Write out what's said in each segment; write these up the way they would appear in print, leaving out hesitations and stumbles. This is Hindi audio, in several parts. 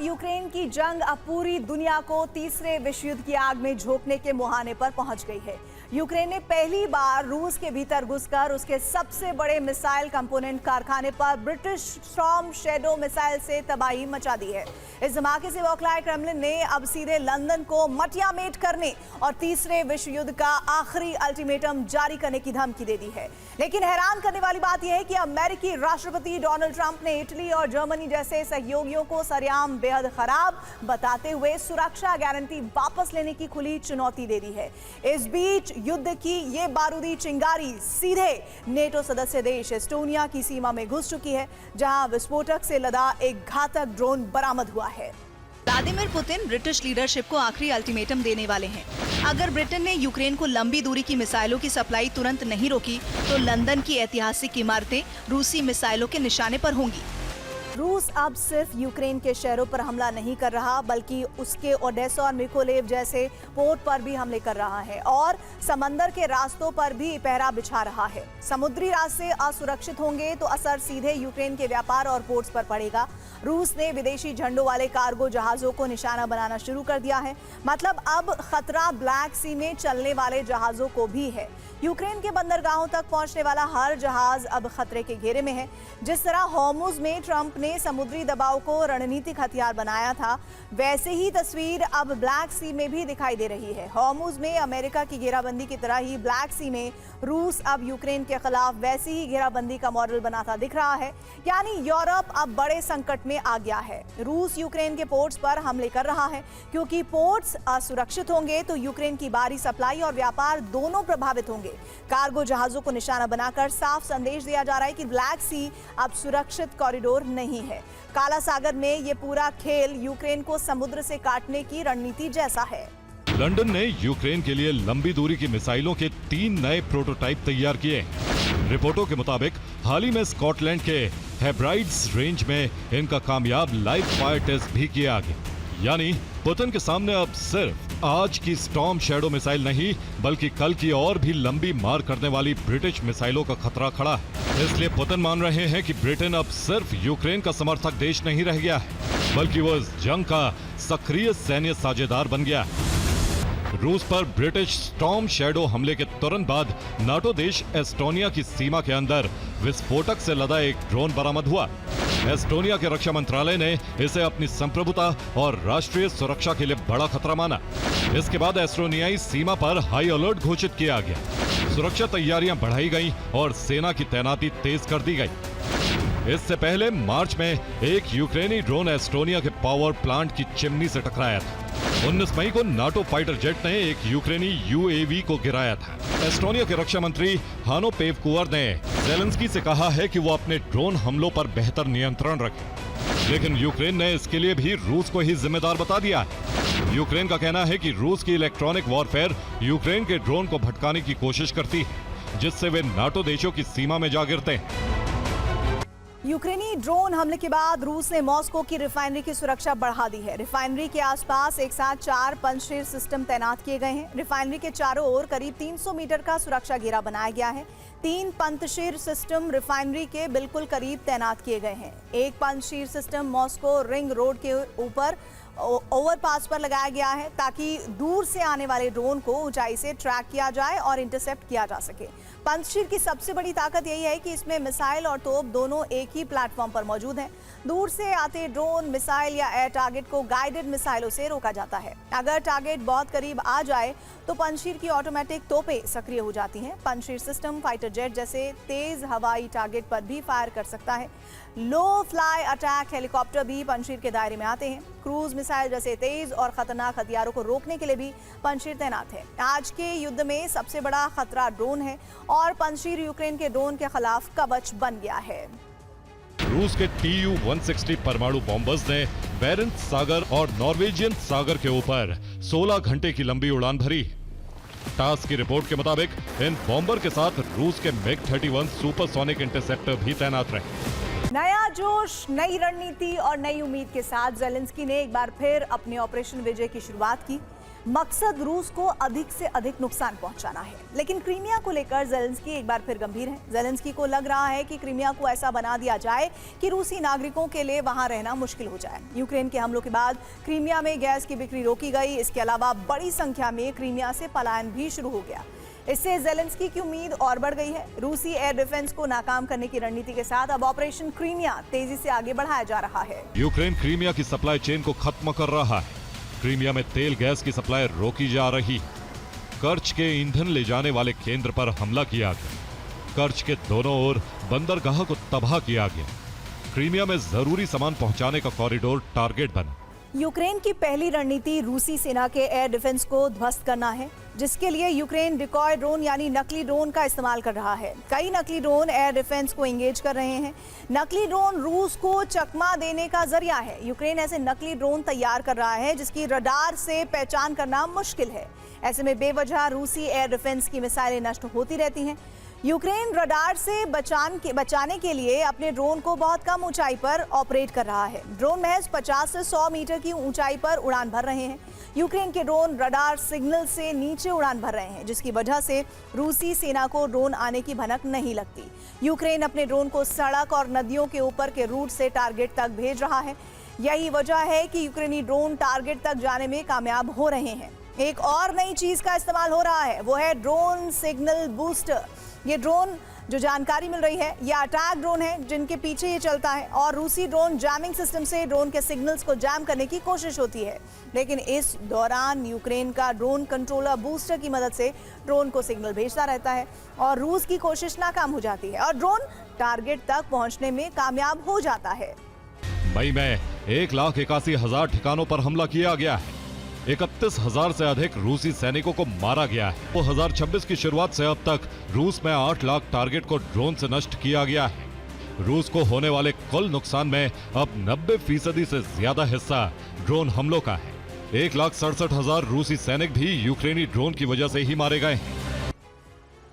और यूक्रेन की जंग अब पूरी दुनिया को तीसरे विश्व युद्ध की आग में झोंकने के मुहाने पर पहुंच गई है। यूक्रेन ने पहली बार रूस के भीतर घुसकर उसके सबसे बड़े मिसाइल कंपोनेंट कारखाने पर ब्रिटिश स्टॉर्म शैडो मिसाइल से तबाही मचा दी है। इस धमाके से बौखलाए क्रेमलिन ने अब सीधे लंदन को मटियामेट करने और तीसरे विश्व युद्ध का आखिरी अल्टीमेटम जारी करने की धमकी दे दी है। लेकिन हैरान करने वाली बात यह है कि अमेरिकी राष्ट्रपति डोनाल्ड ट्रंप ने इटली और जर्मनी जैसे सहयोगियों को सरेआम बेहद खराब बताते हुए सुरक्षा गारंटी वापस लेने की खुली चुनौती दे दी है। इस बीच युद्ध की ये बारूदी चिंगारी सीधे नेटो सदस्य देश एस्टोनिया की सीमा में घुस चुकी है, जहां विस्फोटक से लदा एक घातक ड्रोन बरामद हुआ है। व्लादिमीर पुतिन ब्रिटिश लीडरशिप को आखिरी अल्टीमेटम देने वाले हैं। अगर ब्रिटेन ने यूक्रेन को लंबी दूरी की मिसाइलों की सप्लाई तुरंत नहीं रोकी तो लंदन की ऐतिहासिक इमारतें रूसी मिसाइलों के निशाने पर होंगी। रूस अब सिर्फ यूक्रेन के शहरों पर हमला नहीं कर रहा, बल्कि उसके ओडेसा और मिकोलेव जैसे पोर्ट पर भी हमले कर रहा है और समंदर के रास्तों पर भी पहरा बिछा रहा है। समुद्री रास्ते असुरक्षित होंगे तो असर सीधे यूक्रेन के व्यापार और पोर्ट्स पर पड़ेगा। रूस ने विदेशी झंडों वाले कार्गो जहाजों को निशाना बनाना शुरू कर दिया है। मतलब अब खतरा ब्लैक सी में चलने वाले जहाजों को भी है। यूक्रेन के बंदरगाहों तक पहुंचने वाला हर जहाज अब खतरे के घेरे में है। जिस तरह हॉर्मुज में ट्रंप ने समुद्री दबाव को रणनीतिक हथियार बनाया था, वैसे ही तस्वीर अब ब्लैक सी में भी दिखाई दे रही है। हॉर्मुज में अमेरिका की घेराबंदी की तरह ही ब्लैक सी में रूस अब यूक्रेन के खिलाफ वैसी ही घेराबंदी का मॉडल बनाता दिख रहा है। यानी यूरोप अब बड़े संकट में आ गया है। रूस यूक्रेन के पोर्ट्स पर हमले कर रहा है, क्योंकि पोर्ट्स असुरक्षित होंगे तो यूक्रेन की बाहरी सप्लाई और व्यापार दोनों प्रभावित होंगे। कार्गो जहाजों को निशाना बनाकर साफ संदेश दिया जा रहा है कि ब्लैक सी अब सुरक्षित कॉरिडोर नहीं है। काला सागर में ये पूरा खेल यूक्रेन को समुद्र से काटने की रणनीति जैसा है। लंदन ने यूक्रेन के लिए लंबी दूरी की मिसाइलों के 3 नए प्रोटोटाइप तैयार किए। रिपोर्टों के मुताबिक हाल ही में स्कॉटलैंड के हेब्राइड्स रेंज में इनका कामयाब लाइव फायर टेस्ट भी किया गया। यानी पुतिन के सामने अब सिर्फ आज की स्टॉर्म शैडो मिसाइल नहीं, बल्कि कल की और भी लंबी मार करने वाली ब्रिटिश मिसाइलों का खतरा खड़ा है। इसलिए पुतिन मान रहे हैं कि ब्रिटेन अब सिर्फ यूक्रेन का समर्थक देश नहीं रह गया है, बल्कि वो इस जंग का सक्रिय सैन्य साझेदार बन गया है। रूस पर ब्रिटिश स्टॉर्म शैडो हमले के तुरंत बाद नाटो देश एस्टोनिया की सीमा के अंदर विस्फोटक से लदा एक ड्रोन बरामद हुआ। एस्टोनिया के रक्षा मंत्रालय ने इसे अपनी संप्रभुता और राष्ट्रीय सुरक्षा के लिए बड़ा खतरा माना। इसके बाद एस्टोनियाई सीमा पर हाई अलर्ट घोषित किया गया। सुरक्षा तैयारियां बढ़ाई गईं और सेना की तैनाती तेज कर दी गई। इससे पहले मार्च में एक यूक्रेनी ड्रोन एस्टोनिया के पावर प्लांट की चिमनी से टकराया था। 19 मई को नाटो फाइटर जेट ने एक यूक्रेनी यूएवी को गिराया था। एस्टोनिया के रक्षा मंत्री हानो पेवकुवर ने ज़ेलेंस्की से कहा है कि वो अपने ड्रोन हमलों पर बेहतर नियंत्रण रखें, लेकिन यूक्रेन ने इसके लिए भी रूस को ही जिम्मेदार बता दिया है। यूक्रेन का कहना है कि रूस की इलेक्ट्रॉनिक वॉरफेयर यूक्रेन के ड्रोन को भटकाने की कोशिश करती है, जिससे वे नाटो देशों की सीमा में जा गिरते हैं। यूक्रेनी ड्रोन हमले के बाद रूस ने मॉस्को की रिफाइनरी की सुरक्षा बढ़ा दी है। रिफाइनरी के आसपास एक साथ 4 पंजशीर सिस्टम तैनात किए गए हैं। रिफाइनरी के चारों ओर करीब 300 मीटर का सुरक्षा घेरा बनाया गया है। 3 पंजशीर सिस्टम रिफाइनरी के बिल्कुल करीब तैनात किए गए हैं। एक Panjshir system Moscow ring road के ऊपर ओवरपास पर लगाया गया है, ताकि दूर से आने वाले ड्रोन को ऊंचाई से ट्रैक किया जाए और इंटरसेप्ट किया जा सके। पंजशीर की सबसे बड़ी ताकत यही है कि इसमें मिसाइल और तोप दोनों एक ही प्लेटफॉर्म पर मौजूद हैं। दूर से आते ड्रोन, मिसाइल या एयर टारगेट को गाइडेड मिसाइलों से रोका जाता है। अगर टारगेट बहुत करीब आ जाए तो पंजशीर की ऑटोमेटिक तोपें सक्रिय हो जाती हैं। पंजशीर सिस्टम फाइटर जेट जैसे तेज हवाई टारगेट पर भी फायर कर सकता है। लो फ्लाई अटैक हेलीकॉप्टर भी पंजशीर के दायरे में आते हैं। क्रूज मिसाइल जैसे तेज और खतरनाक हथियारों को रोकने के लिए भी पंजशीर तैनात है। आज के युद्ध में सबसे बड़ा खतरा ड्रोन है और पंजशीर यूक्रेन के ड्रोन के खिलाफ कवच बन गया है। रूस के Tu-160 परमाणु बॉम्बर्स ने बैरेंट्स सागर और नॉर्वेजियन सागर के ऊपर 16 घंटे की लंबी उड़ान भरी। टास की रिपोर्ट के मुताबिक इन बॉम्बर के साथ रूस के MiG-31 सुपरसोनिक इंटरसेप्टर भी तैनात रहे। नया जोश, नई रणनीति और नई उम्मीद के साथ ज़ेलेंस्की ने एक बार फिर अपने ऑपरेशन विजय की शुरुआत की। मकसद रूस को अधिक से अधिक नुकसान पहुंचाना है। लेकिन क्रीमिया को लेकर ज़ेलेंस्की एक बार फिर गंभीर हैं। ज़ेलेंस्की को लग रहा है कि क्रीमिया को ऐसा बना दिया जाए कि रूसी नागरिकों के लिए वहां रहना मुश्किल हो जाए। यूक्रेन के हमलों के बाद क्रीमिया में गैस की बिक्री रोकी गई। इसके अलावा बड़ी संख्या में क्रीमिया से पलायन भी शुरू हो गया। इससे ज़ेलेंस्की की उम्मीद और बढ़ गई है। रूसी एयर डिफेंस को नाकाम करने की रणनीति के साथ अब ऑपरेशन क्रीमिया तेजी से आगे बढ़ाया जा रहा है। यूक्रेन क्रीमिया की सप्लाई चेन को खत्म कर रहा है। क्रीमिया में तेल गैस की सप्लाई रोकी जा रही। कर्च के ईंधन ले जाने वाले केंद्र पर हमला किया गया। कर्च के दोनों ओर बंदरगाह को तबाह किया गया। क्रीमिया में जरूरी सामान पहुंचाने का कॉरिडोर टारगेट बना। यूक्रेन की पहली रणनीति रूसी सेना के एयर डिफेंस को ध्वस्त करना है, जिसके लिए यूक्रेन डिकॉय ड्रोन यानी नकली ड्रोन का इस्तेमाल कर रहा है। कई नकली ड्रोन एयर डिफेंस को एंगेज कर रहे हैं। नकली ड्रोन रूस को चकमा देने का जरिया है। यूक्रेन ऐसे नकली ड्रोन तैयार कर रहा है जिसकी रडार से पहचान करना मुश्किल है। ऐसे में बेवजह रूसी एयर डिफेंस की मिसाइलें नष्ट होती रहती हैं। यूक्रेन रडार से बचाने के लिए अपने ड्रोन को बहुत कम ऊंचाई पर ऑपरेट कर रहा है। ड्रोन महज 50 से 100 मीटर की ऊंचाई पर उड़ान भर रहे हैं। यूक्रेन के ड्रोन रडार सिग्नल से नीचे उड़ान भर रहे हैं, जिसकी वजह से रूसी सेना को ड्रोन आने की भनक नहीं लगती। यूक्रेन अपने ड्रोन को सड़क और नदियों के ऊपर के रूट से टारगेट तक भेज रहा है। यही वजह है कि यूक्रेनी ड्रोन टारगेट तक जाने में कामयाब हो रहे हैं। एक और नई चीज का इस्तेमाल हो रहा है, वो है ड्रोन सिग्नल बूस्टर। ये ड्रोन जो जानकारी मिल रही है, ये अटैक ड्रोन है जिनके पीछे ये चलता है और रूसी ड्रोन जैमिंग सिस्टम से ड्रोन के सिग्नल्स को जैम करने की कोशिश होती है। लेकिन इस दौरान यूक्रेन का ड्रोन कंट्रोलर बूस्टर की मदद से ड्रोन को सिग्नल भेजता रहता है और रूस की कोशिश नाकाम हो जाती है और ड्रोन टारगेट तक पहुंचने में कामयाब हो जाता है। मई में 1,81,000 ठिकानों पर हमला किया गया है। 31,000 से अधिक रूसी सैनिकों को मारा गया है। 2026 की शुरुआत से अब तक रूस में 8 लाख टारगेट को ड्रोन से नष्ट किया गया है। रूस को होने वाले कुल नुकसान में अब 90% से ज्यादा हिस्सा ड्रोन हमलों का है। 1,67,000 रूसी सैनिक भी यूक्रेनी ड्रोन की वजह से ही मारे गए हैं।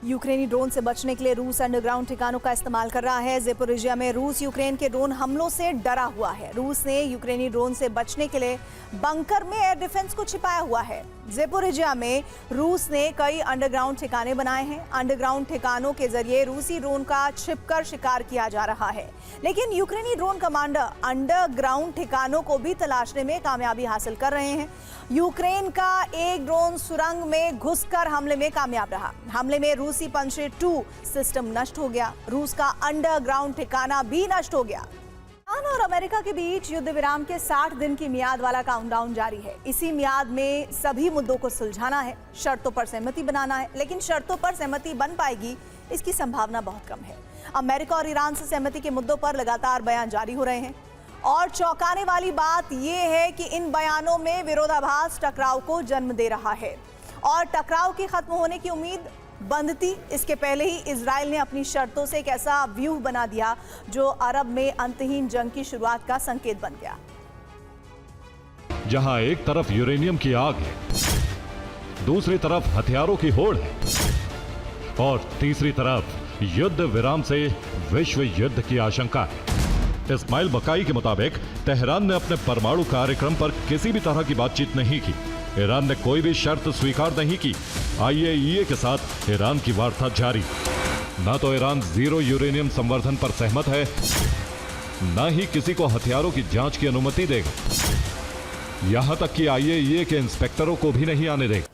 यूक्रेनी ड्रोन से बचने के लिए रूस अंडरग्राउंड ठिकानों का इस्तेमाल कर रहा है। ज़ेपोरिजिया में रूस यूक्रेन के ड्रोन हमलों से डरा हुआ है। रूस ने यूक्रेनी ड्रोन से बचने के लिए बंकर में एयर डिफेंस को छिपाया हुआ है। ज़ेपोरिजिया में रूस ने कई अंडरग्राउंड ठिकाने बनाए हैं। अंडरग्राउंड ठिकानों के जरिए रूसी ड्रोन का छिपकर शिकार किया जा रहा है। लेकिन यूक्रेनी ड्रोन कमांडर अंडरग्राउंड ठिकानों को भी तलाशने में कामयाबी हासिल कर रहे हैं। यूक्रेन का एक ड्रोन सुरंग में घुसकर हमले में कामयाब रहा। हमले में रूसी पंशे 2 सिस्टम नष्ट हो गया। रूस का अंडरग्राउंड ठिकाना भी नष्ट हो गया। ईरान और अमेरिका के बीच युद्ध विराम के 60 दिन की मियाद वाला काउंटडाउन जारी है। इसी मियाद में सभी मुद्दों को सुलझाना है, शर्तों पर सहमति बनाना है। लेकिन शर्तों पर सहमति बन पाएगी, इसकी संभावना बहुत कम है। अमेरिका और ईरान से सहमति के मुद्दों पर लगातार बयान जारी हो रहे हैं और चौंकाने वाली बात यह है कि इन बयानों में विरोधाभास टकराव को जन्म दे रहा है और टकराव के खत्म होने की उम्मीद बंद थी। इसके पहले ही इजराइल ने अपनी शर्तों से एक ऐसा व्यूह बना दिया जो अरब में अंतहीन जंग की शुरुआत का संकेत बन गया। जहां एक तरफ यूरेनियम की आग है, दूसरी तरफ हथियारों की होड़ है और तीसरी तरफ युद्ध विराम से विश्व युद्ध की आशंका है। इस्माइल बकाई के मुताबिक तेहरान ने अपने परमाणु कार्यक्रम पर किसी भी तरह की बातचीत नहीं की। ईरान ने कोई भी शर्त स्वीकार नहीं की। IAEA के साथ ईरान की वार्ता जारी। न तो ईरान जीरो यूरेनियम संवर्धन पर सहमत है, न ही किसी को हथियारों की जांच की अनुमति देगा। यहां तक कि IAEA के इंस्पेक्टरों को भी नहीं आने देगा।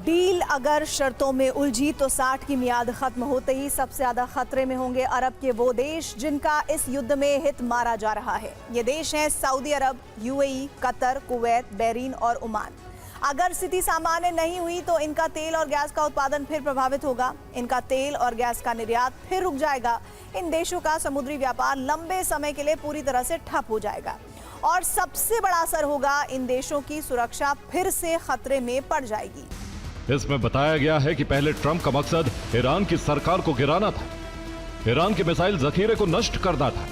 डील अगर शर्तों में उलझी तो 60 की मियाद खत्म होते ही सबसे ज्यादा खतरे में होंगे अरब के वो देश जिनका इस युद्ध में हित मारा जा रहा है। ये देश हैं सऊदी अरब, UAE, कतर, कुवैत, बहरीन और ओमान। अगर स्थिति सामान्य नहीं हुई तो इनका तेल और गैस का उत्पादन फिर प्रभावित होगा। इनका तेल और गैस का निर्यात फिर रुक जाएगा। इन देशों का समुद्री व्यापार लंबे समय के लिए पूरी तरह से ठप हो जाएगा और सबसे बड़ा असर होगा, इन देशों की सुरक्षा फिर से खतरे में पड़ जाएगी। इसमें बताया गया है कि पहले ट्रंप का मकसद ईरान की सरकार को गिराना था, ईरान के मिसाइल जखीरे को नष्ट करना था।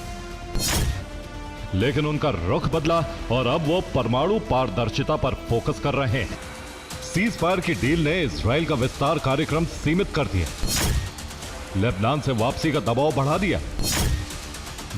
लेकिन उनका रुख बदला और अब वो परमाणु पारदर्शिता पर फोकस कर रहे हैं। सीज फायर की डील ने इजराइल का विस्तार कार्यक्रम सीमित कर दिया, लेबनान से वापसी का दबाव बढ़ा दिया,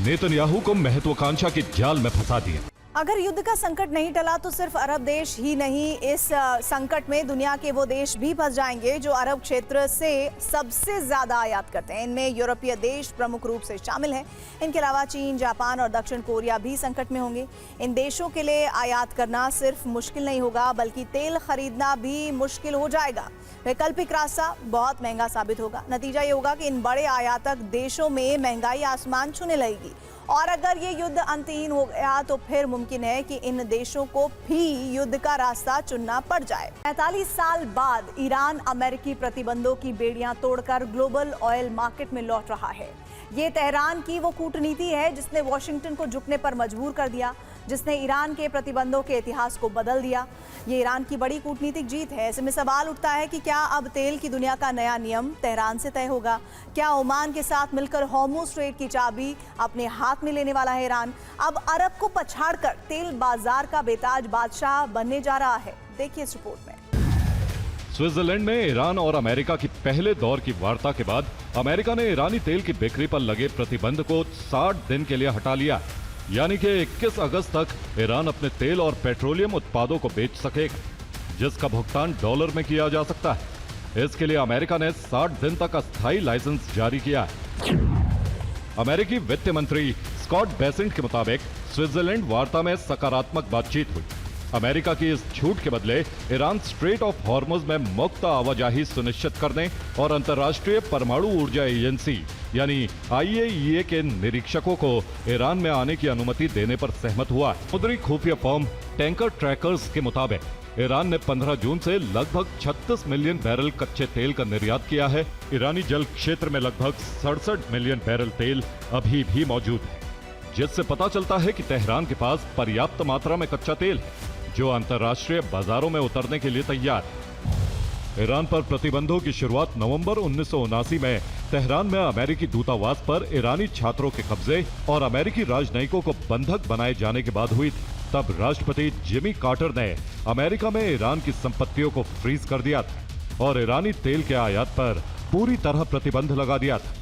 नेतन्याहू को महत्वाकांक्षा की जाल में फंसा दिया। अगर युद्ध का संकट नहीं टला तो सिर्फ अरब देश ही नहीं, इस संकट में दुनिया के वो देश भी फंस जाएंगे जो अरब क्षेत्र से सबसे ज्यादा आयात करते हैं। इनमें यूरोपीय देश प्रमुख रूप से शामिल हैं। इनके अलावा चीन, जापान और दक्षिण कोरिया भी संकट में होंगे। इन देशों के लिए आयात करना सिर्फ मुश्किल नहीं होगा बल्कि तेल खरीदना भी मुश्किल हो जाएगा। वैकल्पिक रास्ता बहुत महंगा साबित होगा। नतीजा ये होगा कि इन बड़े आयातक देशों में महंगाई आसमान छूने लगेगी और अगर ये युद्ध अंतहीन हो गया तो फिर मुमकिन है कि इन देशों को भी युद्ध का रास्ता चुनना पड़ जाए। 45 साल बाद ईरान अमेरिकी प्रतिबंधों की बेड़ियां तोड़कर ग्लोबल ऑयल मार्केट में लौट रहा है। ये तेहरान की वो कूटनीति है जिसने वॉशिंगटन को झुकने पर मजबूर कर दिया, जिसने ईरान के प्रतिबंधों के इतिहास को बदल दिया। ये ईरान की बड़ी कूटनीतिक जीत है। ऐसे में सवाल उठता है कि क्या अब तेल की दुनिया का नया नियम तेहरान से तय होगा? क्या ओमान के साथ मिलकर हॉर्मुज़ स्ट्रेट की चाबी अपने हाथ में लेने वाला है ईरान? अब अरब को पछाड़कर तेल बाजार का बेताज बादशाह बनने जा रहा है। देखिए इस रिपोर्ट में। स्विट्जरलैंड में ईरान और अमेरिका की पहले दौर की वार्ता के बाद अमेरिका ने ईरानी तेल की बिक्री पर लगे प्रतिबंध को 60 दिन के लिए हटा लिया, यानी कि 21 अगस्त तक ईरान अपने तेल और पेट्रोलियम उत्पादों को बेच सकेगा, जिसका भुगतान डॉलर में किया जा सकता है। इसके लिए अमेरिका ने 60 दिन तक अस्थायी लाइसेंस जारी किया है। अमेरिकी वित्त मंत्री स्कॉट बेसेंट के मुताबिक स्विट्जरलैंड वार्ता में सकारात्मक बातचीत हुई। अमेरिका की इस छूट के बदले ईरान स्ट्रेट ऑफ हॉर्मुज़ में मुक्त आवाजाही सुनिश्चित करने और अंतर्राष्ट्रीय परमाणु ऊर्जा एजेंसी यानी IAEA के निरीक्षकों को ईरान में आने की अनुमति देने पर सहमत हुआ। समुद्री खुफिया फर्म टैंकर ट्रैकर्स के मुताबिक ईरान ने 15 जून से लगभग 36 मिलियन बैरल कच्चे तेल का निर्यात किया है। ईरानी जल क्षेत्र में लगभग 67 मिलियन बैरल तेल अभी भी मौजूद है, जिससे पता चलता है कि तेहरान के पास पर्याप्त मात्रा में कच्चा तेल है जो अंतर्राष्ट्रीय बाजारों में उतरने के लिए तैयार है। ईरान पर प्रतिबंधों की शुरुआत नवंबर 1979 में तेहरान में अमेरिकी दूतावास पर ईरानी छात्रों के कब्जे और अमेरिकी राजनयिकों को बंधक बनाए जाने के बाद हुई थी। तब राष्ट्रपति जिमी कार्टर ने अमेरिका में ईरान की संपत्तियों को फ्रीज कर दिया था और ईरानी तेल के आयात पर पूरी तरह प्रतिबंध लगा दिया था।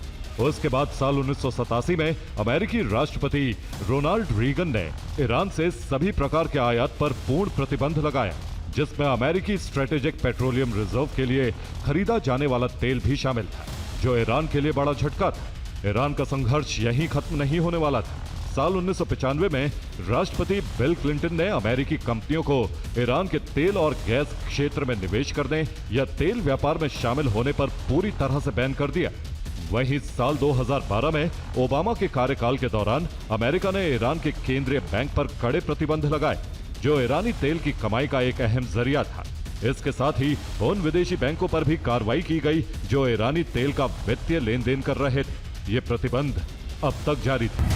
उसके बाद साल 1987 में अमेरिकी राष्ट्रपति रोनाल्ड रीगन ने ईरान से सभी प्रकार के आयात पर पूर्ण प्रतिबंध लगाया, जिसमें अमेरिकी स्ट्रेटेजिक पेट्रोलियम रिजर्व के लिए खरीदा जाने वाला तेल भी शामिल था, जो ईरान के लिए बड़ा झटका था। ईरान का संघर्ष यहीं खत्म नहीं होने वाला था। साल 1995 में राष्ट्रपति बिल क्लिंटन ने अमेरिकी कंपनियों को ईरान के तेल और गैस क्षेत्र में निवेश करने या तेल व्यापार में शामिल होने पर पूरी तरह से बैन कर दिया। वहीं साल 2012 में ओबामा के कार्यकाल के दौरान अमेरिका ने ईरान के केंद्रीय बैंक पर कड़े प्रतिबंध लगाए, जो ईरानी तेल की कमाई का एक अहम जरिया था। इसके साथ ही उन विदेशी बैंकों पर भी कार्रवाई की गई जो ईरानी तेल का वित्तीय लेन देन कर रहे थे। ये प्रतिबंध अब तक जारी था।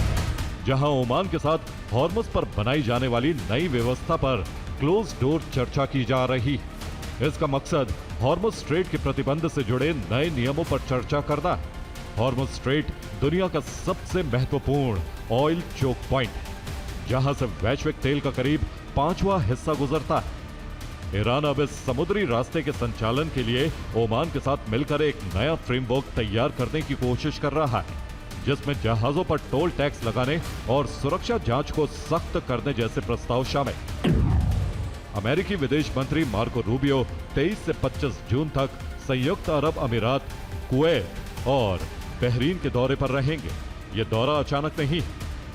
जहां ओमान के साथ हॉर्मुज़ पर बनाई जाने वाली नई व्यवस्था पर क्लोज डोर चर्चा की जा रही है। इसका मकसद हॉर्मुज़ स्ट्रेट के प्रतिबंध से जुड़े नए नियमों पर चर्चा करना है। हॉर्मुज़ स्ट्रेट दुनिया का सबसे महत्वपूर्ण ऑयल चोक पॉइंट है, जहां से वैश्विक तेल का करीब 5वां हिस्सा गुजरता है। ईरान अब इस समुद्री रास्ते के संचालन के लिए ओमान के साथ मिलकर एक नया फ्रेमवर्क तैयार करने की कोशिश कर रहा है, जिसमें जहाजों पर टोल टैक्स लगाने और सुरक्षा जांच को सख्त करने जैसे प्रस्ताव शामिल। अमेरिकी विदेश मंत्री मार्को रूबियो 23 से 25 जून तक संयुक्त अरब अमीरात, कुवैत और बहरीन के दौरे पर रहेंगे। ये दौरा अचानक नहीं,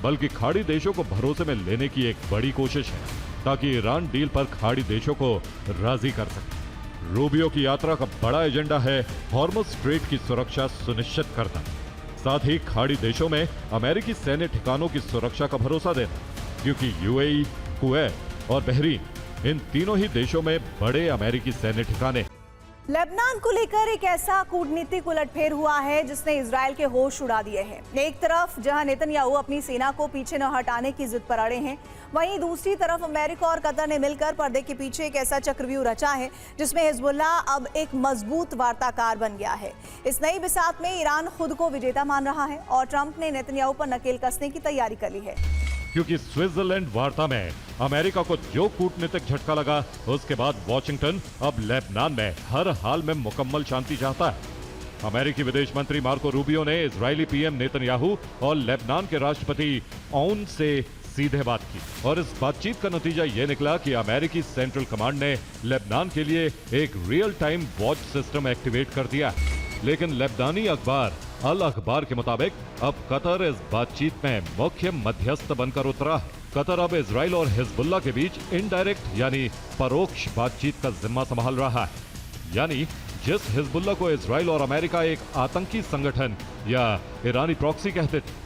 बल्कि खाड़ी देशों को भरोसे में लेने की एक बड़ी कोशिश है, ताकि ईरान डील पर खाड़ी देशों को राजी कर सके। रूबियो की यात्रा का बड़ा एजेंडा है हॉर्मुज़ स्ट्रेट की सुरक्षा सुनिश्चित करना, साथ ही खाड़ी देशों में अमेरिकी सैन्य ठिकानों की सुरक्षा का भरोसा देना, क्योंकि UAE, कुवैत और बहरीन इन तीनों ही देशों में बड़े अमेरिकी सैन्य ठिकाने। लेबनान को लेकर एक ऐसा कूटनीतिक उलटफेर हुआ है जिसने इजरायल के होश उड़ा दिए हैं। एक तरफ जहां नेतन्याहू अपनी सेना को पीछे न हटाने की जिद पर अड़े हैं, वहीं दूसरी तरफ अमेरिका और कतर ने मिलकर पर्दे के पीछे एक ऐसा चक्रव्यूह रचा है जिसमें हिजबुल्लाह अब एक मजबूत वार्ताकार बन गया है। इस नई बिसात में ईरान खुद को विजेता मान रहा है और ट्रंप ने नेतन्याहू पर नकेल कसने की तैयारी कर ली है। क्योंकि स्विट्जरलैंड वार्ता में अमेरिका को जो कूटनीतिक झटका लगा, उसके बाद वॉशिंगटन अब लेबनान में हर हाल में मुकम्मल शांति चाहता है। अमेरिकी विदेश मंत्री मार्को रूबियो ने इजरायली PM नेतन्याहू और लेबनान के राष्ट्रपति औन से सीधे बात की और इस बातचीत का नतीजा ये निकला कि अमेरिकी सेंट्रल कमांड ने लेबनान के लिए एक real time watch system activate कर दिया। लेकिन लेबनानी अखबार अल अखबार के मुताबिक अब कतर इस बातचीत में मुख्य मध्यस्थ बनकर उतरा है। कतर अब इजराइल और हिजबुल्लाह के बीच इनडायरेक्ट यानी परोक्ष बातचीत का जिम्मा संभाल रहा है। यानी जिस हिजबुल्लाह को इजराइल और अमेरिका एक आतंकी संगठन या ईरानी प्रॉक्सी कहते थे,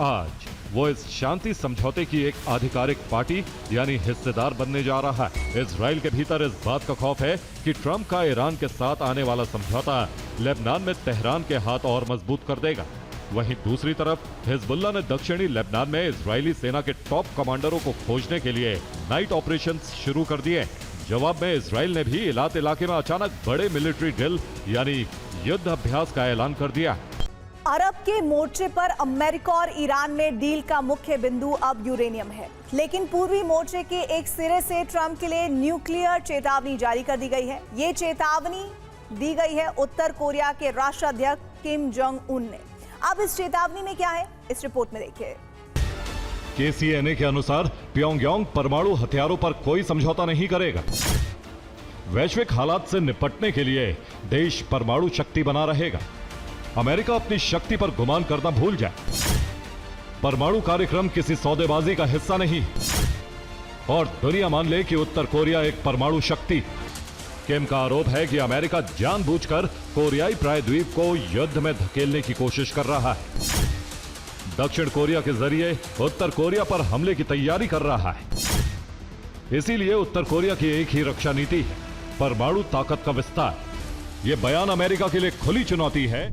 आज वो इस शांति समझौते की एक आधिकारिक पार्टी यानी हिस्सेदार बनने जा रहा है। इजराइल के भीतर इस बात का खौफ है कि ट्रंप का ईरान के साथ आने वाला समझौता लेबनान में तेहरान के हाथ और मजबूत कर देगा। वहीं दूसरी तरफ हिजबुल्लाह ने दक्षिणी लेबनान में इजरायली सेना के टॉप कमांडरों को खोजने के लिए नाइट ऑपरेशंस शुरू कर दिए। जवाब में इजराइल ने भी इलाके में अचानक बड़े मिलिट्री ड्रिल यानी युद्ध अभ्यास का ऐलान कर दिया। अरब के मोर्चे पर अमेरिका और ईरान में डील का मुख्य बिंदु अब यूरेनियम है, लेकिन पूर्वी मोर्चे के एक सिरे से ट्रंप के लिए न्यूक्लियर चेतावनी जारी कर दी गई है। ये चेतावनी दी गई है उत्तर कोरिया के राष्ट्राध्यक्ष किम जोंग उन ने। अब इस चेतावनी में क्या है, इस रिपोर्ट में देखिए। KCNA के अनुसार प्योंगयांग परमाणु हथियारों पर कोई समझौता नहीं करेगा। वैश्विक हालात से निपटने के लिए देश परमाणु शक्ति बना रहेगा। अमेरिका अपनी शक्ति पर गुमान करना भूल जाए। परमाणु कार्यक्रम किसी सौदेबाजी का हिस्सा नहीं और दुनिया मान ले कि उत्तर कोरिया एक परमाणु शक्ति। किम का आरोप है कि अमेरिका जानबूझकर कोरियाई प्रायद्वीप को युद्ध में धकेलने की कोशिश कर रहा है। दक्षिण कोरिया के जरिए उत्तर कोरिया पर हमले की तैयारी कर रहा है। इसीलिए उत्तर कोरिया की एक ही रक्षा नीति है, परमाणु ताकत का विस्तार। यह बयान अमेरिका के लिए खुली चुनौती है